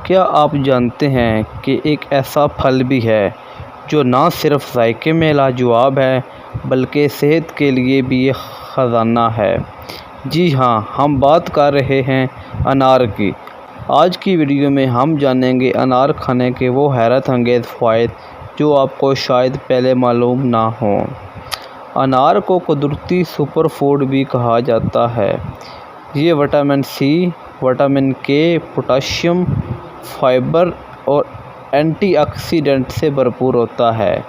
کیا آپ جانتے ہیں کہ ایک ایسا پھل بھی ہے جو نہ صرف ذائقے میں لاجواب ہے بلکہ صحت کے لیے بھی ایک خزانہ ہے؟ جی ہاں، ہم بات کر رہے ہیں انار کی۔ آج کی ویڈیو میں ہم جانیں گے انار کھانے کے وہ حیرت انگیز فوائد جو آپ کو شاید پہلے معلوم نہ ہوں۔ انار کو قدرتی سپر فوڈ بھی کہا جاتا ہے۔ یہ وٹامن سی، وٹامن کے، پوٹاشیم، فائبر اور اینٹی آکسیڈنٹ سے بھرپور ہوتا ہے۔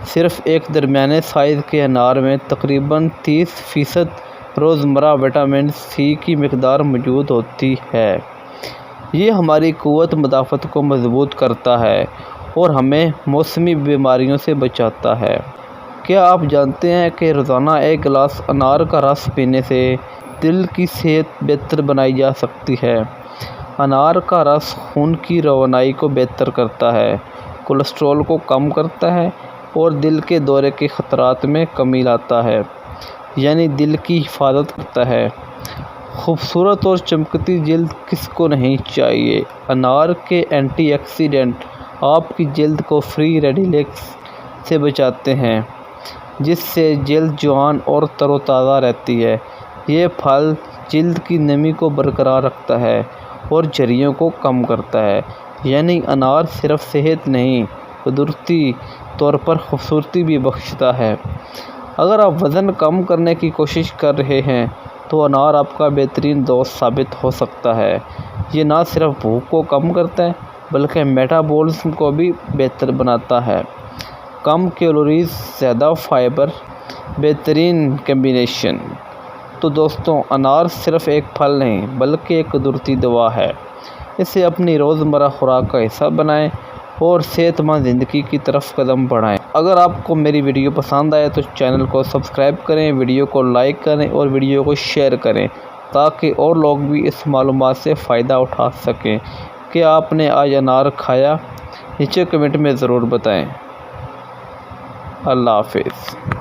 صرف ایک درمیانے سائز کے انار میں تقریباً 30% روزمرہ وٹامن سی کی مقدار موجود ہوتی ہے۔ یہ ہماری قوت مدافعت کو مضبوط کرتا ہے اور ہمیں موسمی بیماریوں سے بچاتا ہے۔ کیا آپ جانتے ہیں کہ روزانہ ایک گلاس انار کا رس پینے سے دل کی صحت بہتر بنائی جا سکتی ہے؟ انار کا رس خون کی روانی کو بہتر کرتا ہے، کولیسٹرول کو کم کرتا ہے اور دل کے دورے کے خطرات میں کمی لاتا ہے، یعنی دل کی حفاظت کرتا ہے۔ خوبصورت اور چمکتی جلد کس کو نہیں چاہیے؟ انار کے اینٹی آکسیڈنٹ آپ کی جلد کو فری ریڈیکلز سے بچاتے ہیں، جس سے جلد جوان اور تر و تازہ رہتی ہے۔ یہ پھل جلد کی نمی کو برقرار رکھتا ہے اور جھریوں کو کم کرتا ہے، یعنی انار صرف صحت نہیں، قدرتی طور پر خوبصورتی بھی بخشتا ہے۔ اگر آپ وزن کم کرنے کی کوشش کر رہے ہیں تو انار آپ کا بہترین دوست ثابت ہو سکتا ہے۔ یہ نہ صرف بھوک کو کم کرتا ہے بلکہ میٹابولزم کو بھی بہتر بناتا ہے۔ کم کیلوریز، زیادہ فائبر، بہترین کمبینیشن۔ تو دوستوں، انار صرف ایک پھل نہیں بلکہ ایک قدرتی دوا ہے۔ اسے اپنی روزمرہ خوراک کا حصہ بنائیں اور صحت مند زندگی کی طرف قدم بڑھائیں۔ اگر آپ کو میری ویڈیو پسند آئے تو چینل کو سبسکرائب کریں، ویڈیو کو لائک کریں اور ویڈیو کو شیئر کریں تاکہ اور لوگ بھی اس معلومات سے فائدہ اٹھا سکیں۔ کیا آپ نے آج انار کھایا؟ نیچے کمنٹ میں ضرور بتائیں۔ اللہ حافظ۔